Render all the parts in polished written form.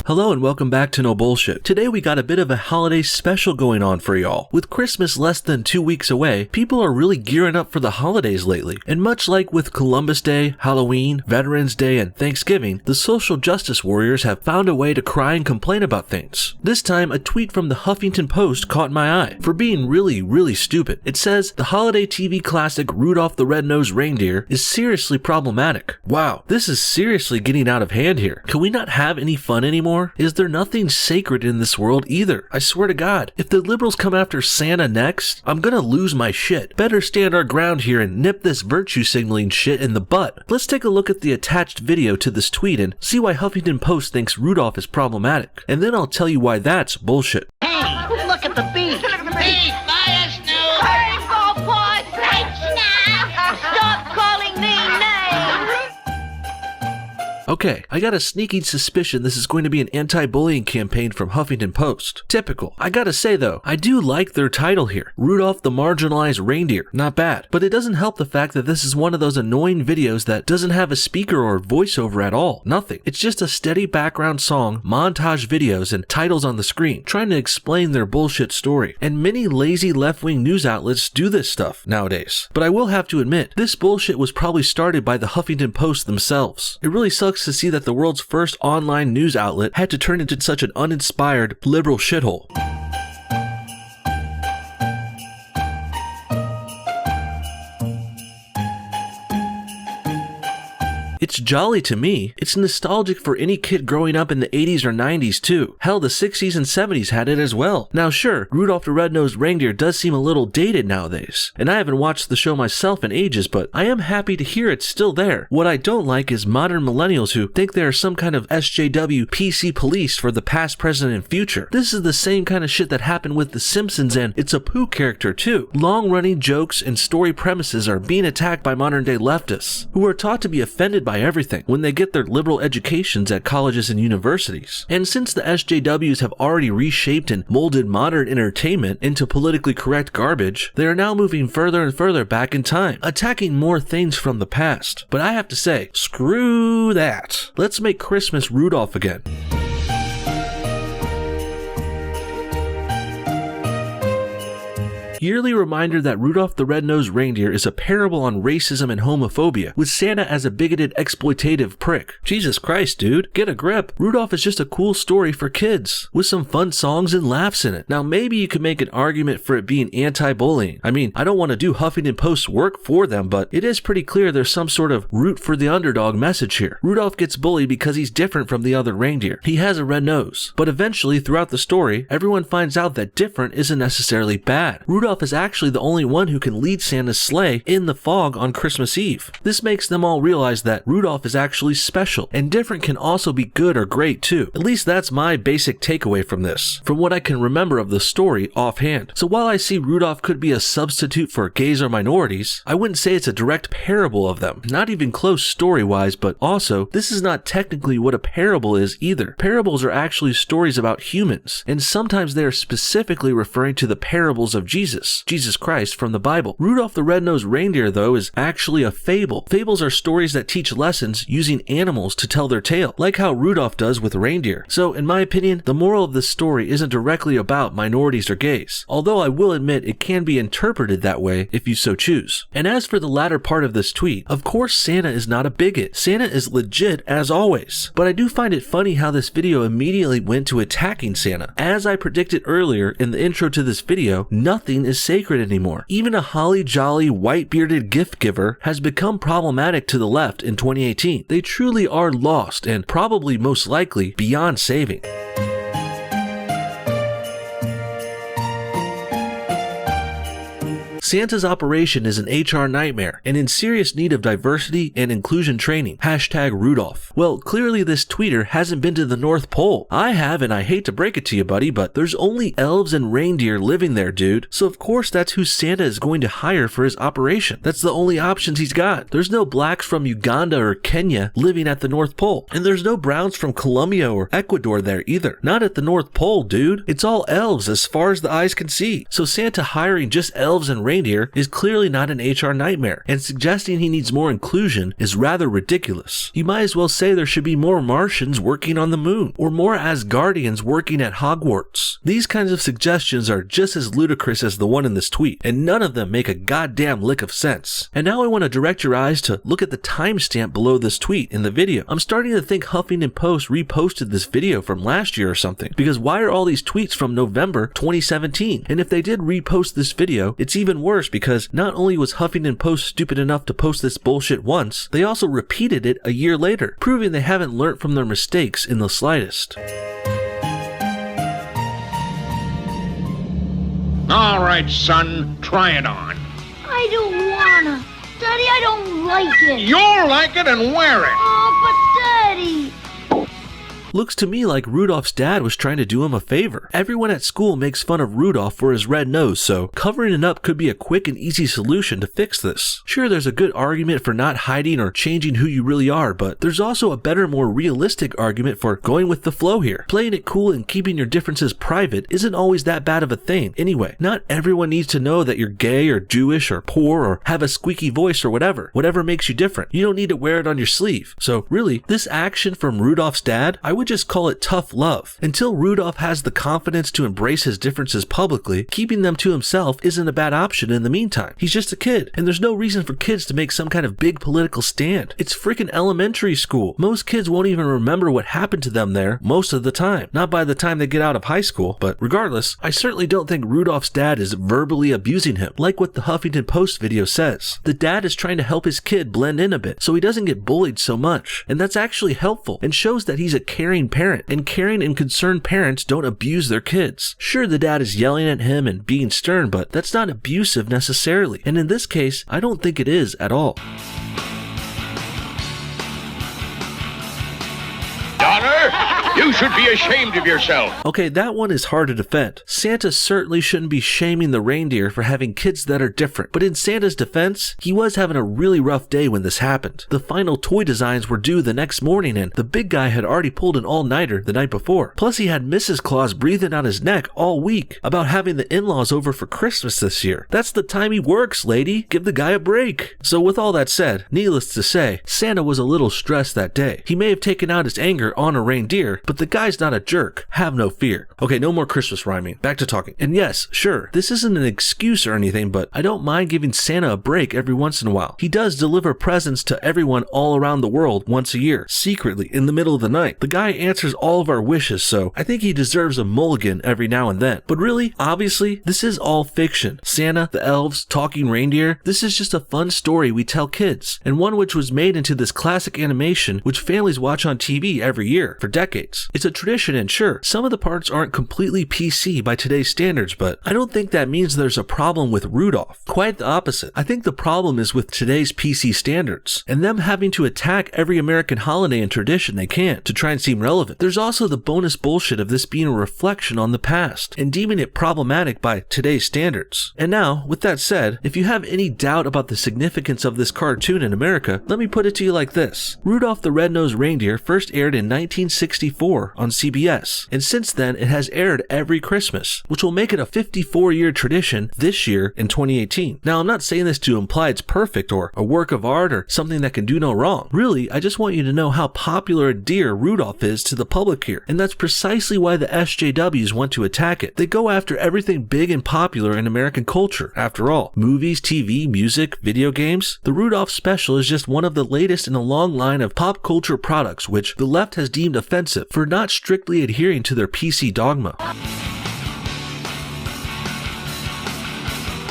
Hello and welcome back to No Bullshit. Today we got a bit of a holiday special going on for y'all. With Christmas less than 2 weeks away, people are really gearing up for the holidays lately. And much like with Columbus Day, Halloween, Veterans Day, and Thanksgiving, the social justice warriors have found a way to cry and complain about things. This time, a tweet from the Huffington Post caught my eye for being really stupid. It says, the holiday TV classic Rudolph the Red-Nosed Reindeer is seriously problematic. Wow, this is seriously getting out of hand here. Can we not have any fun anymore? Is there nothing sacred in this world either? I swear to God, if the liberals come after Santa next, I'm gonna lose my shit. Better stand our ground here and nip this virtue signaling shit in the butt. Let's take a look at the attached video to this tweet and see why Huffington Post thinks Rudolph is problematic. And then I'll tell you why that's bullshit. Hey, look at the beach. Hey, fire snow! Hey, ballpark. Stop calling me names. Okay, I got a sneaking suspicion this is going to be an anti-bullying campaign from Huffington Post. Typical. I gotta say though, I do like their title here. Rudolph the Marginalized Reindeer. Not bad. But it doesn't help the fact that this is one of those annoying videos that doesn't have a speaker or voiceover at all. Nothing. It's just a steady background song, montage videos, and titles on the screen, trying to explain their bullshit story. And many lazy left-wing news outlets do this stuff nowadays. But I will have to admit, this bullshit was probably started by the Huffington Post themselves. It really sucks to see that the world's first online news outlet had to turn into such an uninspired liberal shithole. It's jolly to me. It's nostalgic for any kid growing up in the 80s or 90s too. Hell, the 60s and 70s had it as well. Now sure, Rudolph the Red-Nosed Reindeer does seem a little dated nowadays, and I haven't watched the show myself in ages, but I am happy to hear it's still there. What I don't like is modern millennials who think they are some kind of SJW PC police for the past, present, and future. This is the same kind of shit that happened with The Simpsons and It's a Pooh character too. Long-running jokes and story premises are being attacked by modern-day leftists, who are taught to be offended by everything when they get their liberal educations at colleges and universities. And since the SJWs have already reshaped and molded modern entertainment into politically correct garbage, they are now moving further and further back in time, attacking more things from the past. But I have to say, screw that. Let's make Christmas Rudolph again. Yearly reminder that Rudolph the Red-Nosed Reindeer is a parable on racism and homophobia, with Santa as a bigoted, exploitative prick. Jesus Christ, dude, get a grip. Rudolph is just a cool story for kids, with some fun songs and laughs in it. Now maybe you could make an argument for it being anti-bullying. I mean, I don't want to do Huffington Post's work for them, but it is pretty clear there's some sort of root for the underdog message here. Rudolph gets bullied because he's different from the other reindeer. He has a red nose. But eventually, throughout the story, everyone finds out that different isn't necessarily bad. Rudolph is actually the only one who can lead Santa's sleigh in the fog on Christmas Eve. This makes them all realize that Rudolph is actually special, and different can also be good or great too. At least that's my basic takeaway from this, from what I can remember of the story offhand. So while I see Rudolph could be a substitute for gays or minorities, I wouldn't say it's a direct parable of them. Not even close story-wise, but also, this is not technically what a parable is either. Parables are actually stories about humans, and sometimes they are specifically referring to the parables of Jesus Christ from the Bible. Rudolph the Red-Nosed Reindeer, though, is actually a fable. Fables are stories that teach lessons using animals to tell their tale, like how Rudolph does with reindeer. So, in my opinion, the moral of this story isn't directly about minorities or gays, although I will admit it can be interpreted that way if you so choose. And as for the latter part of this tweet, of course Santa is not a bigot. Santa is legit as always. But I do find it funny how this video immediately went to attacking Santa. As I predicted earlier in the intro to this video, nothing is sacred anymore. Even a holly jolly white-bearded gift giver has become problematic to the left in 2018. They truly are lost and probably most likely beyond saving. Santa's operation is an HR nightmare and in serious need of diversity and inclusion training. #Rudolph. Well, clearly this tweeter hasn't been to the North Pole. I have, and I hate to break it to you, buddy, but there's only elves and reindeer living there, dude. So of course that's who Santa is going to hire for his operation. That's the only options he's got. There's no blacks from Uganda or Kenya living at the North Pole. And there's no browns from Colombia or Ecuador there either. Not at the North Pole, dude. It's all elves as far as the eyes can see. So Santa hiring just elves and reindeer reindeer is clearly not an HR nightmare, and suggesting he needs more inclusion is rather ridiculous. You might as well say there should be more Martians working on the moon, or more Asgardians working at Hogwarts. These kinds of suggestions are just as ludicrous as the one in this tweet, and none of them make a goddamn lick of sense. And now I want to direct your eyes to look at the timestamp below this tweet in the video. I'm starting to think Huffington Post reposted this video from last year or something, because why are all these tweets from November 2017? And if they did repost this video, it's even worse because not only was Huffington Post stupid enough to post this bullshit once, they also repeated it a year later, proving they haven't learnt from their mistakes in the slightest. All right, son, try it on. I don't wanna. Daddy, I don't like it. You'll like it and wear it. Oh, but Daddy. Looks to me like Rudolph's dad was trying to do him a favor. Everyone at school makes fun of Rudolph for his red nose, so covering it up could be a quick and easy solution to fix this. Sure, there's a good argument for not hiding or changing who you really are, but there's also a better, more realistic argument for going with the flow here. Playing it cool and keeping your differences private isn't always that bad of a thing. Anyway, not everyone needs to know that you're gay or Jewish or poor or have a squeaky voice or whatever. Whatever makes you different. You don't need to wear it on your sleeve. So really, this action from Rudolph's dad, I would just call it tough love. Until Rudolph has the confidence to embrace his differences publicly, keeping them to himself isn't a bad option in the meantime. He's just a kid, and there's no reason for kids to make some kind of big political stand. It's freaking elementary school. Most kids won't even remember what happened to them there most of the time. Not by the time they get out of high school, but regardless, I certainly don't think Rudolph's dad is verbally abusing him, like what the Huffington Post video says. The dad is trying to help his kid blend in a bit, so he doesn't get bullied so much. And that's actually helpful, and shows that he's a caring parent, and caring and concerned parents don't abuse their kids. Sure, the dad is yelling at him and being stern, but that's not abusive necessarily, and in this case, I don't think it is at all. Donner, you should be ashamed of yourself. Okay, that one is hard to defend. Santa certainly shouldn't be shaming the reindeer for having kids that are different, but in Santa's defense, he was having a really rough day when this happened. The final toy designs were due the next morning, and the big guy had already pulled an all-nighter the night before. Plus, he had Mrs. Claus breathing on his neck all week about having the in-laws over for Christmas this year. That's the time he works, lady. Give the guy a break. So with all that said, needless to say, Santa was a little stressed that day. He may have taken out his anger on a reindeer, but the guy's not a jerk. Have no fear. Okay, no more Christmas rhyming. Back to talking. And yes, sure, this isn't an excuse or anything, but I don't mind giving Santa a break every once in a while. He does deliver presents to everyone all around the world once a year, secretly, in the middle of the night. The guy answers all of our wishes, so I think he deserves a mulligan every now and then. But really, obviously, this is all fiction. Santa, the elves, talking reindeer, this is just a fun story we tell kids, and one which was made into this classic animation which families watch on TV every year for decades. It's a tradition, and sure, some of the parts aren't completely PC by today's standards, but I don't think that means there's a problem with Rudolph. Quite the opposite. I think the problem is with today's PC standards, and them having to attack every American holiday and tradition they can to try and seem relevant. There's also the bonus bullshit of this being a reflection on the past, and deeming it problematic by today's standards. And now, with that said, if you have any doubt about the significance of this cartoon in America, let me put it to you like this. Rudolph the Red-Nosed Reindeer first aired in 1964 on CBS, and since then it has aired every Christmas, which will make it a 54-year tradition this year in 2018. Now, I'm not saying this to imply it's perfect or a work of art or something that can do no wrong. Really, I just want you to know how popular a deer Rudolph is to the public here, and that's precisely why the SJWs want to attack it. They go after everything big and popular in American culture, after all. Movies, TV, music, video games. The Rudolph special is just one of the latest in a long line of pop culture products which the left has deemed offensive for not strictly adhering to their PC dogma.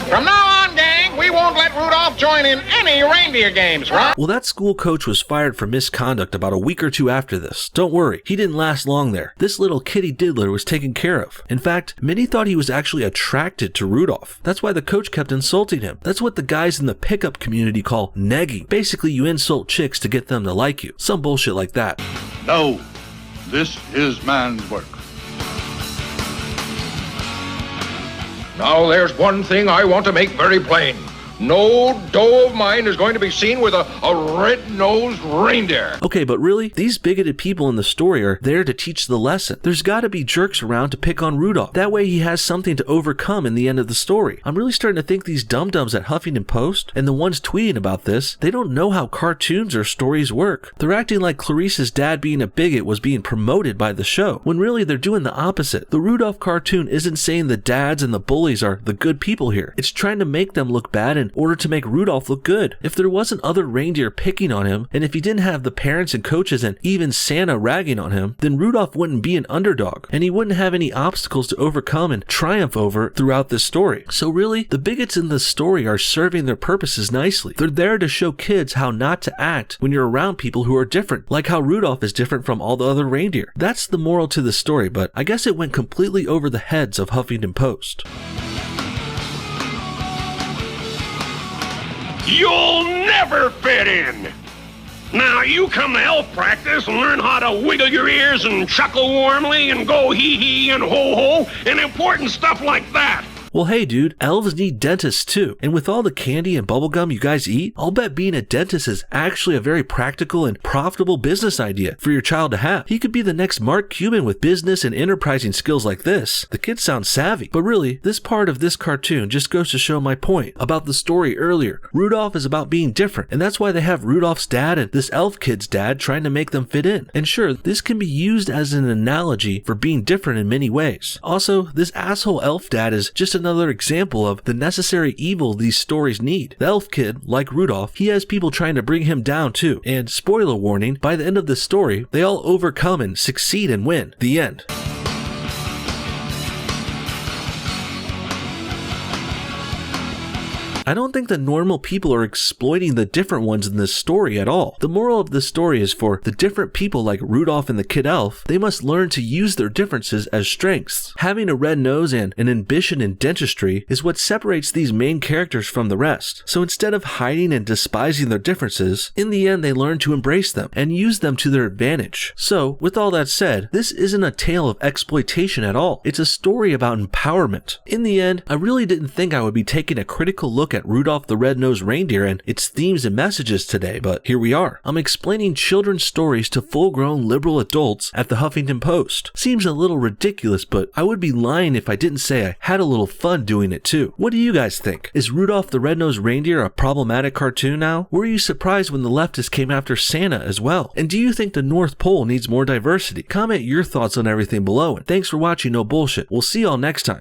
From now on, gang, we won't let Rudolph join in any reindeer games, right? Well, that school coach was fired for misconduct about a week or two after this. Don't worry, he didn't last long there. This little kitty diddler was taken care of. In fact, many thought he was actually attracted to Rudolph. That's why the coach kept insulting him. That's what the guys in the pickup community call negging. Basically, you insult chicks to get them to like you. Some bullshit like that. No, this is man's work. Now, there's one thing I want to make very plain. no doe of mine is going to be seen with a red-nosed reindeer. Okay, but really, these bigoted people in the story are there to teach the lesson. There's gotta be jerks around to pick on Rudolph. That way he has something to overcome in the end of the story. I'm really starting to think these dum-dums at Huffington Post and the ones tweeting about this, they don't know how cartoons or stories work. They're acting like Clarice's dad being a bigot was being promoted by the show, when really they're doing the opposite. The Rudolph cartoon isn't saying the dads and the bullies are the good people here. It's trying to make them look bad in order to make Rudolph look good. If there wasn't other reindeer picking on him, and if he didn't have the parents and coaches and even Santa ragging on him, then Rudolph wouldn't be an underdog, and he wouldn't have any obstacles to overcome and triumph over throughout this story. So really, the bigots in this story are serving their purposes nicely. They're there to show kids how not to act when you're around people who are different, like how Rudolph is different from all the other reindeer. That's the moral to the story, but I guess it went completely over the heads of Huffington Post. You'll never fit in! Now, you come to elf practice and learn how to wiggle your ears and chuckle warmly and go hee-hee and ho-ho and important stuff like that. Well, hey dude, elves need dentists too, and with all the candy and bubblegum you guys eat, I'll bet being a dentist is actually a very practical and profitable business idea for your child to have. He could be the next Mark Cuban with business and enterprising skills like this. The kids sound savvy, but really, this part of this cartoon just goes to show my point about the story earlier. Rudolph is about being different, and that's why they have Rudolph's dad and this elf kid's dad trying to make them fit in. And sure, this can be used as an analogy for being different in many ways. Also, this asshole elf dad is just another example of the necessary evil these stories need. The elf kid, like Rudolph, he has people trying to bring him down too. And spoiler warning, by the end of the story, they all overcome and succeed and win. The end. I don't think the normal people are exploiting the different ones in this story at all. The moral of this story is for the different people like Rudolph and the kid elf, they must learn to use their differences as strengths. Having a red nose and an ambition in dentistry is what separates these main characters from the rest. So instead of hiding and despising their differences, in the end they learn to embrace them and use them to their advantage. So, with all that said, this isn't a tale of exploitation at all. It's a story about empowerment. In the end, I really didn't think I would be taking a critical look at Rudolph the Red-Nosed Reindeer and its themes and messages today, but here we are. I'm explaining children's stories to full-grown liberal adults at the Huffington Post. Seems a little ridiculous, but I would be lying if I didn't say I had a little fun doing it too. What do you guys think? Is Rudolph the Red-Nosed Reindeer a problematic cartoon now? Were you surprised when the leftists came after Santa as well? And do you think the North Pole needs more diversity? Comment your thoughts on everything below, and thanks for watching No Bullshit. We'll see y'all next time.